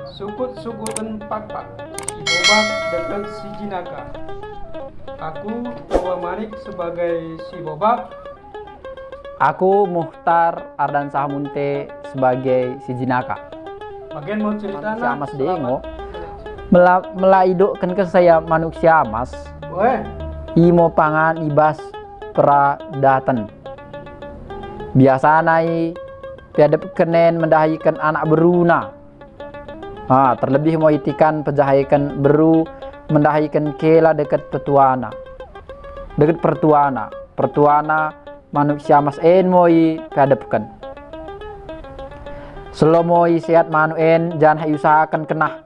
Sukut-sukutan pak si Bobak dekat si Jinaka. Aku Jawa Manik sebagai si Bobak. Aku Muhtar Ardan Sahamunte sebagai si Jinaka. Bagian mau cerita Manusia Mas Dengo melaidokkan ke saya manusia Mas. Weh, Imo pangan ibas peradatan. Biasa nai tiadap kenen mendahikan anak beruna. Terlebih mau itikan pejahaikan beru mendahikan kela dekat petuana. Dekat pertuana manusia Mas en moi tiadapkan. Selomoi sehat manu en jangan usahakan kena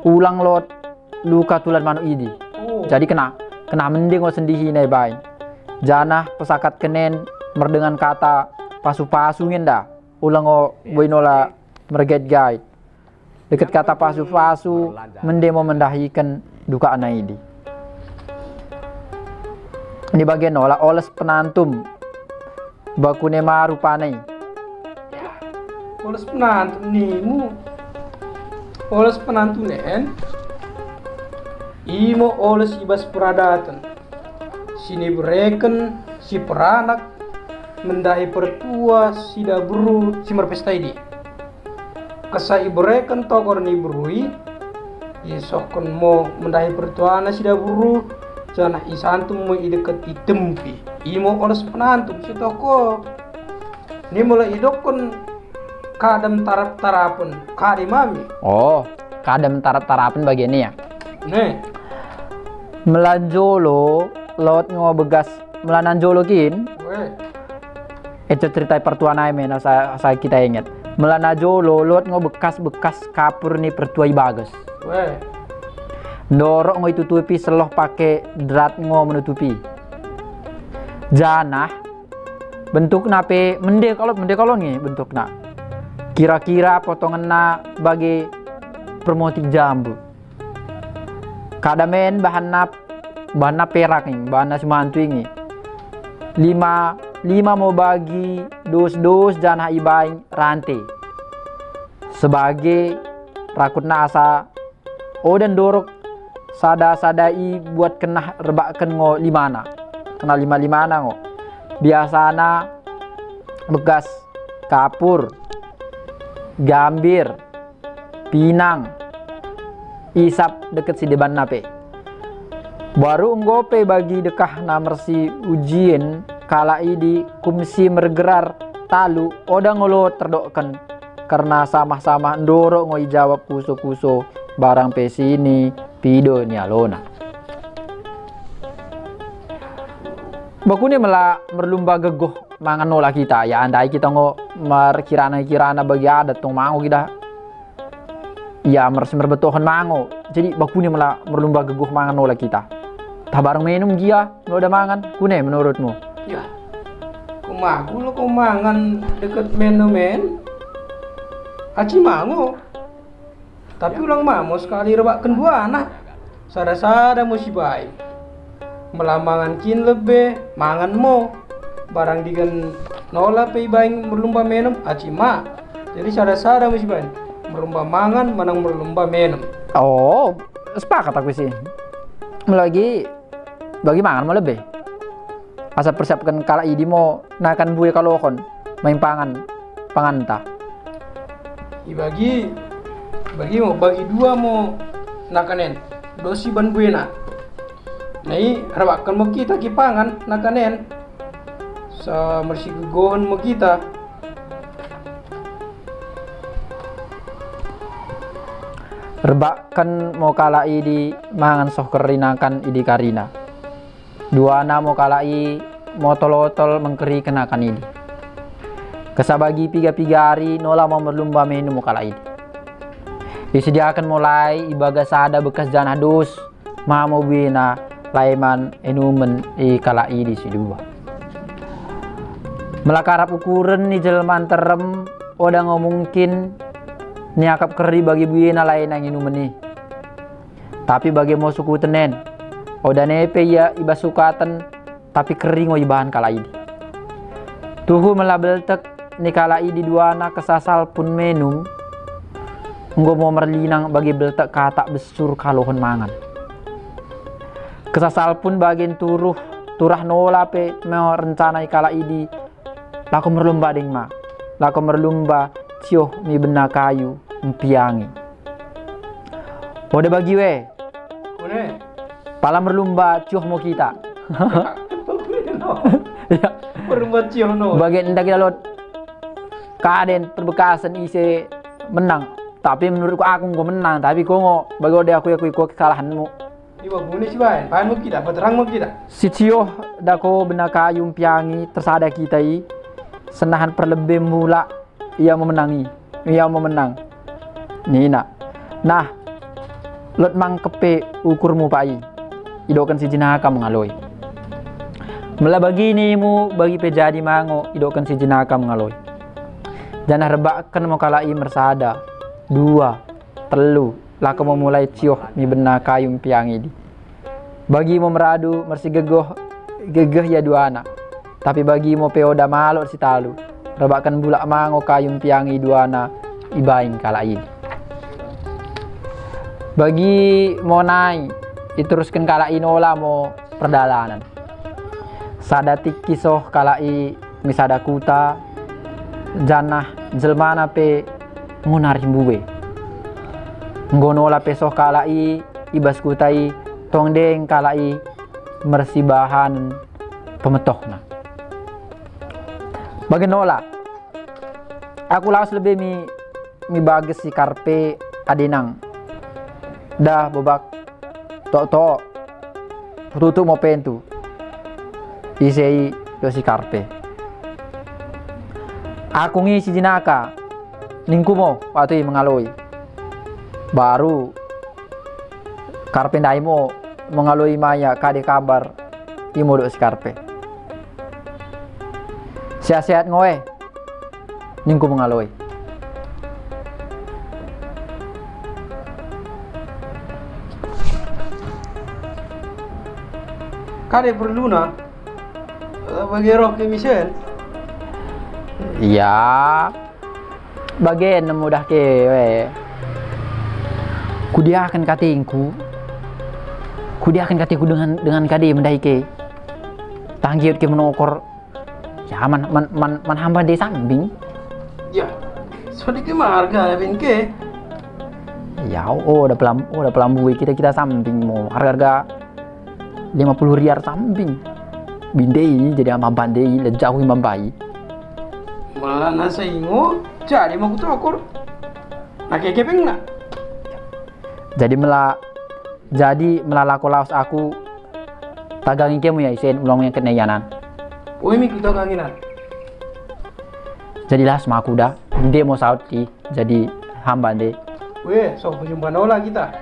ulang lot luka tulan manu idi. Jadi kena mending o sendihi nai bain. Janah pesakat kenen merdengan kata pasu-pasu ngenda. Ulang o boinola merget guide. Dekat kata pasu-pasu mending mau mendahikan duka anai idi. Ini bagian olah oles penantum bakune maru panai. oles penantu nimu. Oles penantu nen. Imo oles ibas peradatan. Sini bereken si peranak mendahi pertua si dabru si merpesta ini. Kesai bereken tokor ni berui. Yesokon mo mendahi pertuana si dabru. Janah isantum mo ideket itempi. Imo oles penantu si toko. Ini mulai idokon kadam tarap-tarapan kadi mami. Oh, kadam tarap-tarapan bagian ini ya. Nih, Melanjolo lot begas melananjolo kin. weh, Itu cerita pertuana men saya kita ingat. Melanajolo lot bekas-bekas kapur ni pertua bagus. weh, Ndorok tutupi seloh pakai drat menutupi. Janah bentuk nape mende kalau nih bentuk nak. Kira-kira potongan na bagi permotik jambu. Kadamen bahan na perak nih, bahan na semantu ini. Lima mau bagi dos janah ibaing rantai. Sebagai rakut na asa dan dorok sadai buat kena rebakan ngo limana. Kena lima ngo. Biasana bekas kapur, gambir, pinang, isap deket si deban nape. Baru nggope bagi dekah na mersi ujian kalai di kumsi mergerar talu oda ngolo terdokkan karena sama-sama ndoro ngoi jawab kuso-kuso barang pesi ini pido ni alona. Bakuni mela merlumba gegoh mangan nola kita ya andai kita ngo merkirana bagi adat tong mango kita ya mersi merbetohan mango jadi bakuni mela merlumba gegoh mangan nola kita tak bareng minum dia lo udah mangan kune menurutmu ya, kumaku lo kumangan deket menomen, aci mango. Tapi ulang mamo sekali rebakan dua anak, sada-sada musibai. Melambangan kin lebe, mangan mo, barang digan nola pei baing merlumba menum, aci ma. Jadi sada-sada musibai, merlumba mangan, manang merlumba menum. oh sepakat aku sih lagi bagi mangan mau lebih asal persiapkan kala idi mau nakan buaya kalokon main pangan ta Bagi dua mau nakanen dosi ban buena. Nai rabakan mo kita kipangan nakanen sa mersi gegohon mo kita. rebakan mau kala idi mangan soh kerinakan idi karina dua na mau kalai motol-otol mengkeri kenakan ini. Kesabagi piga-piga hari nola mau berlumba menu mau kalai ini. Disediakan mulai ibaga sada bekas janah dos mau bina laiman enumen kalai di sidua. Melakarap ukuran ni jelman terem oda ngomongkin niakap keri bagi bina lain yang inumen ni. Tapi bagi mau suku tenen oda nepe ya iba sukatan tapi kering o ibahan kala ini. Tuhu melabel tek ni kala ini dua anak kesasal pun menum Nggo mau merlinang bagi beltak kata besur kalohon mangan. Kesasal pun bagian turah nola pe mau rencana kala idi. Lako merlumba ding ma. Lako merlumba cio mi bena kayu mpiangi. Ode bagi we. Kone. Pala merlumba cio mau kita. Ya. Merlumba cio no. Bagian ndak kita lot. Kaden perbekasan ise menang. Tapi menurutku aku nggak menang. Tapi kok nggak bagi ode aku kesalahanmu. Iba bune si bayan, pahan mo kita, paterang mo kita. Si cio dako bena kayu mpiangi tersada kita senahan perlebih mula ia memenangi. Ia memenang. Nina. Nah, lot mang kepe ukurmu pai. Idokan si jinaka mengaloi. Mela begini mu bagi pejadi mango idokan si jinaka mengaloi. Jangan rebakan mau kalai mersada. 2, 3 lako memulai cioh mi bena kayu piang ini. Bagi mau meradu mersi gegeh ya 2 anak. Tapi bagi mau peoda malot si talu. Rebakan bulak mango kayu piang 2 anak ibaing kalai. Bagi mau naik diteruskan kalai nola mau perdalanan. Sada tikisoh kalai misada kuta janah jelmana pe ngunari buwe. Ngono la pesoh kalai ibas kutai tongdeng kalai mersibahan pemetohna. Bagenola aku laos lebih mi bages si karpe adenang. Dah bobak tok tutup mau pentu. Isei do si karpe. Aku ngisi jinaka ningkumo waktu mengaloi. Baru karpe daimo mengaloi maya kade kabar imo do si karpe. Sehat-sehat ngoe ningku mengaloi. Kade perlu na bagi roh ke misen. Iya. Bagian mudah ke we. Kudiakan katingku. Kudiakan katiku dengan kade mendai ke. Tanggiut ke menokor. Ya man hamba de sambing. Ya. Sedikit harga lebih ke. Ya udah pelambui kita sambing mau harga 50 riar sambing. Bindei jadi ama bandei lejauhi mambai. Malah nasa ingo jadi mau kutokor. Nak kepeng nak. Jadi melalako laos aku tagangi kemu ya isen ulang yang kenayanan. Oi mi kutaganginan. Jadilah sama aku dah. Dia mau saut ki jadi hamba deh. Weh, so jumpa nola kita.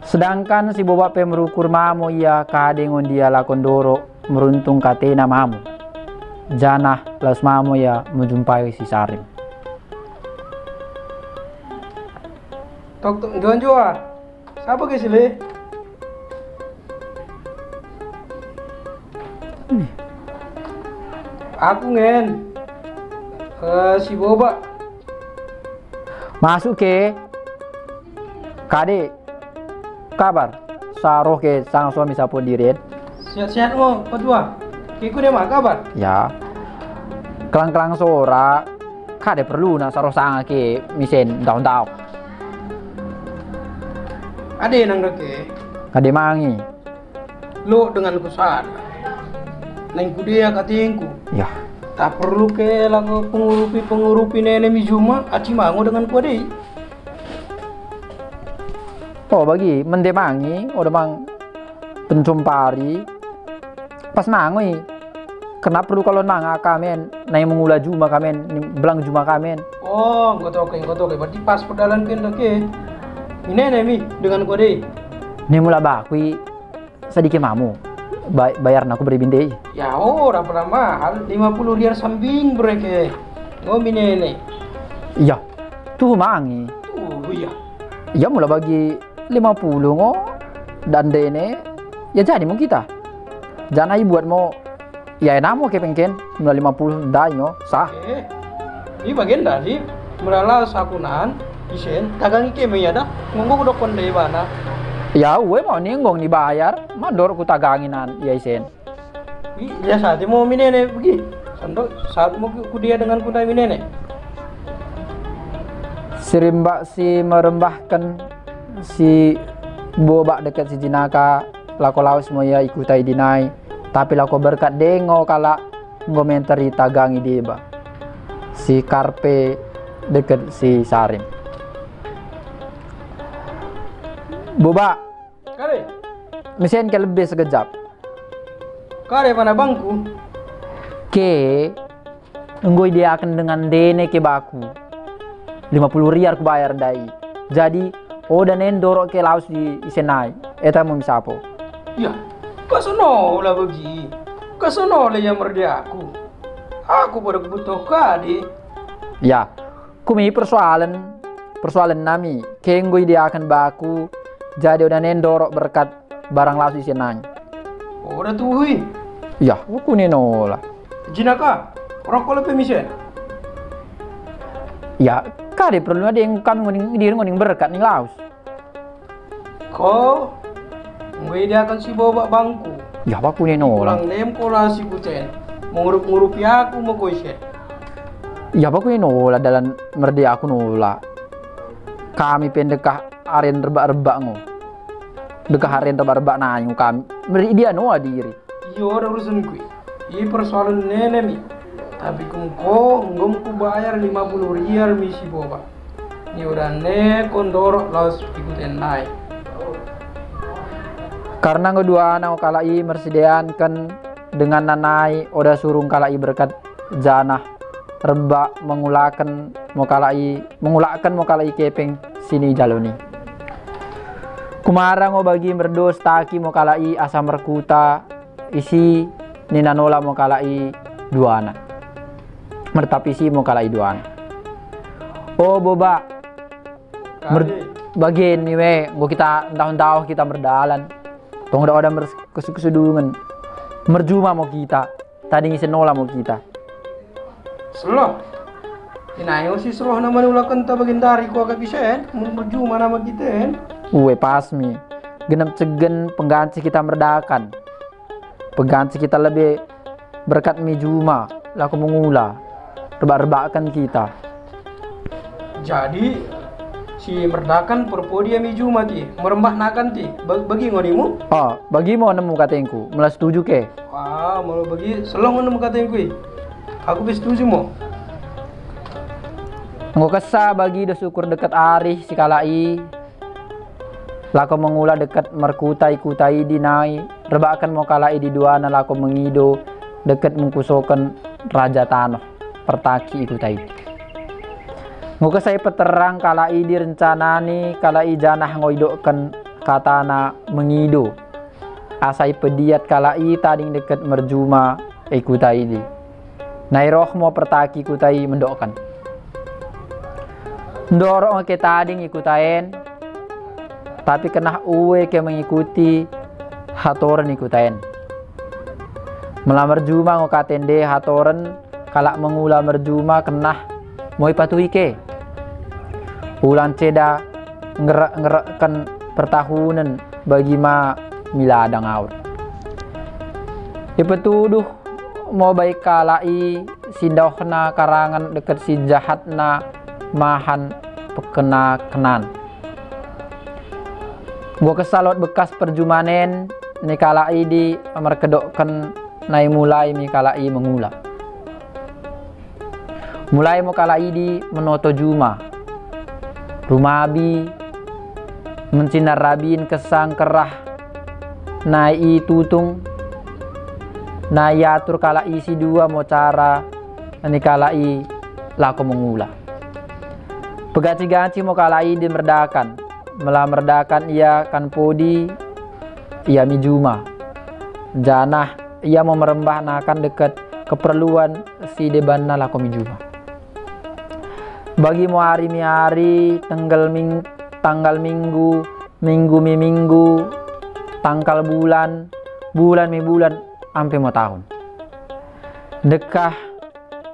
Sedangkan si boba pe merukur mamo ia kadengon dia lakon doro meruntung katena mamu. Janah las mamo ya menjumpai si Sarim. Tok juan. Siapa ke sini? Aku ngen. Si boba. Masuk ke. Kade. Kabar saroh ke sang suami sapu diret. Sehat-sehat mo, padua. Kiku dia mah kabar. Ya. Kelang-kelang sora kade perlu na saroh sang ke misen daun-daun. Ade nang deke. Kade mangi. Lo dengan kusada. Neng kudia katingku. Ya. Tak perlu ke lagu pengurupi nenek mijuma aci mango dengan kuade. Oh bagi mendemangi udah bang pencumpari pas mangoi kenapa perlu kalau manga kamen naik mengula juma kamen belang juma kamen. Oh ngotoke berarti pas perdalan kan deke ini nemi dengan kode Ini mula bakwi sedikit mamu bayar aku beri binde. ya udah pernah mahal 50 riar sambing breke ngomi nene. Iya tuh mangi Iya iya mula bagi 50 ngo dan dene ya jadi mau kita jangan buat mau ya enamo ke pengken mula 50 dai ngo sah ini bagian dari melalas sakunan isen tagang ike me ya dah ngomong dokon deh mana. Ya uwe mau ninggong dibayar, mah dorok ku taganginan ya isen. Ya saat mau minene pergi. Sando saat mau ku dia dengan kuda minene. Si rimba si merembahkan si boba dekat si jinaka lako laos mo ya ikutai dinai tapi lako berkat dengo kala ngomentari tagangi deba si karpe dekat si sarim boba Kare, mesin ke lebih sekejap kare mana bangku? ke nggoi dia akan dengan dene ke baku 50 riar ku bayar dai jadi dan endorok ke laos di isenai eta mau misapo Ya, kasono lah bagi. Kasono lah yang merdia aku. Aku pada butuh kadi. ya kumi persoalan nami kenggoi dia akan baku jadi udah nendorok berkat barang laos isenai Oh, udah tuhui. ya aku nenola Jinaka, rokok lebih misen. ya kade perlu ada yang kami ngoning berkat nih laos Kau, gue dia akan si bawa bangku. ya aku nenola Orang nem kola si kucen. Mengurup-ngurup ya aku mau kau isen. ya aku nenola dalam merdia aku nola kami pendekah aren rebak-rebak ngo dekah aren rebak-rebak nanyu kami meri dia noa diri Iya, ada urusan gue. Ini persoalan nenek mi. Tapi ngom ku bayar 50 rial misi boba. Ini udah ne kondorok laos ikutin naik. karena kedua anak kalai mersediakan dengan nanai oda surung kalai berkat janah rebak mengulakkan mau kalai kepeng sini jaloni kumarang mau bagi merdos taki mau kalai asa merkuta isi ninanola mau kalai dua anak mertapisi mau kalai dua anak oh boba bagian nih we gua kita tahun-tahun kita berdalan tong ada kesudungan merjuma mau kita tadi ngisi nola mau kita Sloh. Inayo si sloh nama ulakan ta bagian dari ku agak bisa mau berjuma nama kita uwe pasmi genep cegen pengganti kita merdakan pengganti kita lebih berkat mijuma laku mengula rebak-rebakan kita Jadi si merdakan perpodia mijuma ti merembah nakan ti bagi ngonimu. bagi mau nemu katengku melas setuju ke Wah, mau bagi sloh nemu katain kui. Aku bisa setuju mo. nggo kesa bagi do syukur dekat arih si kalai lako mengula dekat merkutai dinai rebakan mau kalai di dua na lako mengido dekat mengkusokan raja tanah pertaki ikutai nggo kesai peterang kalai direncanani kalai janah ngoidokan katana mengido asai pediat kalai tading dekat merjuma ikutai di nairoh mau pertaki kutai mendokan dorong ke tading ikutain tapi kena uwe ke mengikuti hatoren ikutain melamar juma ngokatende hatoren kalak mengula merjuma kena mau ipatuhi ke ulan ceda ngerekkan pertahunan bagi ma miladang aur ipetuduh mau baik kalai sindohna karangan dekat si jahatna mahan pekena kenan gua kesalot bekas perjumanen ni kalai di merkedokkan nai mulai mi kalai mengula mulai mo kalai di menoto juma rumabi mencinar rabin kesang kerah nai tutung na yatur kalai si dua mo cara ni kalai lako mengula pegaci-gaci mo kalai di merdakan melamerdakan ia kan podi ia mijuma janah ia mau merembah nakan dekat keperluan si deban na lako mijuma bagi mo hari mi hari tanggal minggu tanggal bulan mi bulan ampe mau tahun dekah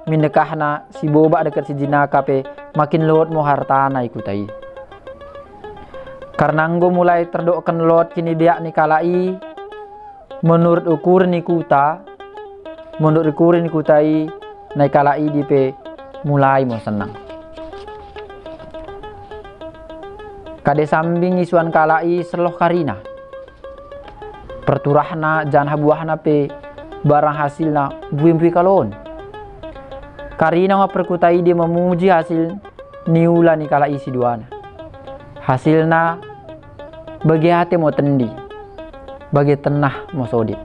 mindekah na si boba dekat si jinaka pe makin lot mo hartana ikutai. Karena nggo mulai terdokkan lot kini biak ni kalai, menurut ukur ni kuta, menurut ukur ni kutai, nai kalai dipe mulai mo senang. Kade sambing isuan kalai seloh karina, perturahna janah buahna pe barang hasilna buim-bui kalon. Karina nga perkutai dia memuji hasil niula ni kalai si duana. Hasilna bagi hati mau tendi, bagi tenah mau sodip,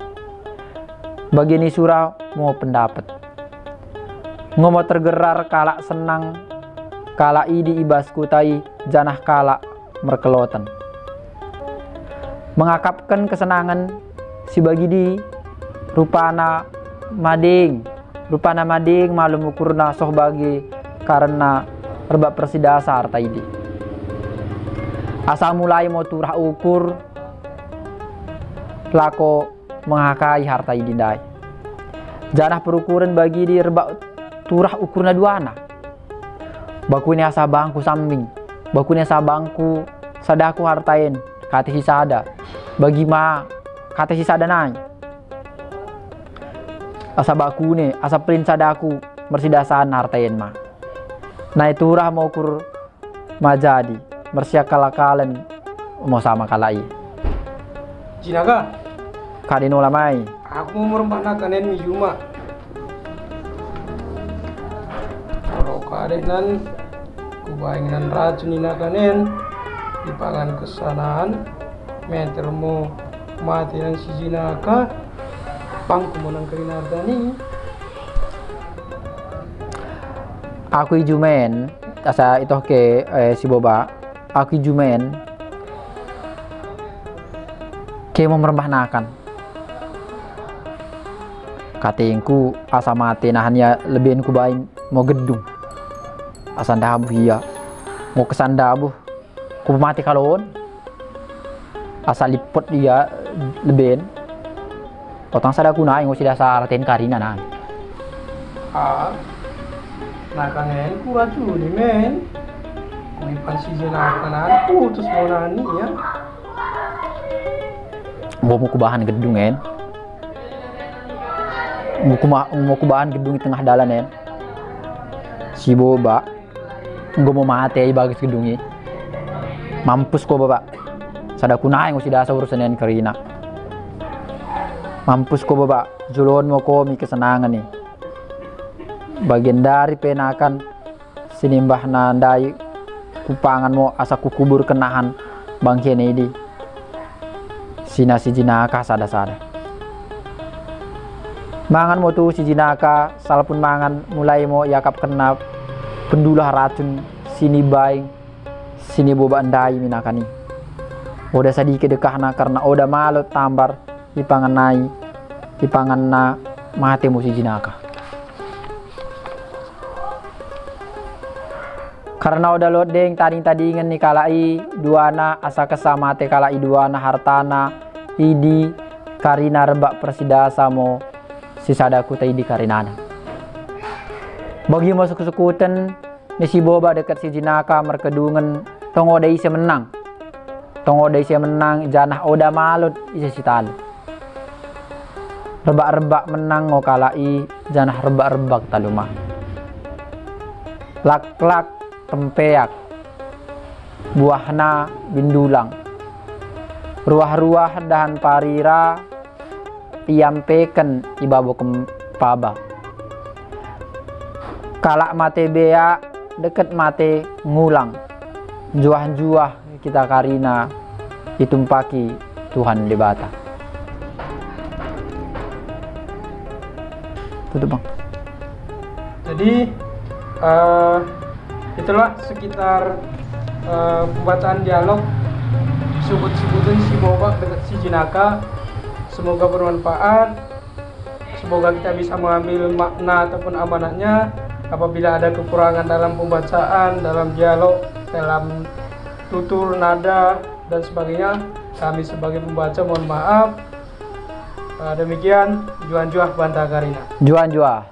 bagi ni surau mau pendapat. Ngomo tergerar kalak senang, kalak idi ibas kutai janah kalak merkelotan. Mengakapkan kesenangan si bagi di rupana mading malum ukurna soh bagi karena rebak persidasa harta idi. Asa mulai mau turah ukur lako menghakai harta idindai. Janah perukuran bagi di rebak turah ukurna duana. Baku ini asa bangku sambing, baku ini asa bangku sadaku hartain kata si sada. Bagi ma kata si sada nai. Asa baku ne asa pelin sadaku mersidasaan hartain ma. Nai turah mau ukur majadi. Mersia kalakalan mau sama kalai. Jinaka, Kadino lamai. aku mau merempah kanen mijuma. Kalau kadenan, kubaingan racun ina kanen, dipangan kesanaan, metermu mati dan si jinaka, pangku menang kerinardani. Aku ijumen, asa itu ke si boba. Aku jumen ke mau merembahnakan katengku asa mati nahannya lebihin ku bain mau gedung asa dabuh iya mau kesan dabuh ku mati kalon asa lipot dia lebihin potong sadaku naik ngusih dasar ten karina nah kanen ku racuni men. Kuipan si jenakanan putus mau nani ya. Mau kubahan gedung en. Mau kubahan gedung di tengah dalan en. Si boba mau mati bagus gedungnya. Mampus ko baba. Sadaku naik ngusih dasar urusan en karina. Mampus ko baba. Julon mo ko mi kesenangan nih. Bagian dari penakan sinimbah nandai kupangan mo asa kukubur kenahan bangkene ini sina si jinaka sada mangan mo tu si jinaka salapun mangan mulai mo yakap kena pendulah racun sini baing sini boba andai minakani oda sadike dekahna karena oda malot tambar dipangan na mate mo si jinaka. Karena udah lodeng tading-tadingan nih kalai duana asa kesama te kalai duana hartana idi karina rebak persidasa mo sisadaku te idi karinana. Bagi masuk sekutan ni si boba dekat si jinaka merkedungan tongo da isi menang. Tongo da isi menang janah oda malut isi si talu. Rebak-rebak menang ngo kalai janah rebak-rebak talumah. Lak-lak tempeak buahna bindulang ruah-ruah dahan parira iampekan ibabo kempaba kalak mate bea deket mate ngulang juah-juah kita karina ditumpaki Tuhan debata. Tutup bang. Jadi itulah sekitar pembacaan dialog sebut-sebutan si boba dengan si jinaka. Semoga bermanfaat, semoga kita bisa mengambil makna ataupun amanatnya. Apabila ada kekurangan dalam pembacaan, dalam dialog, dalam tutur nada dan sebagainya, kami sebagai pembaca mohon maaf. Demikian Juan Juah Banta Karina. Juan Juah.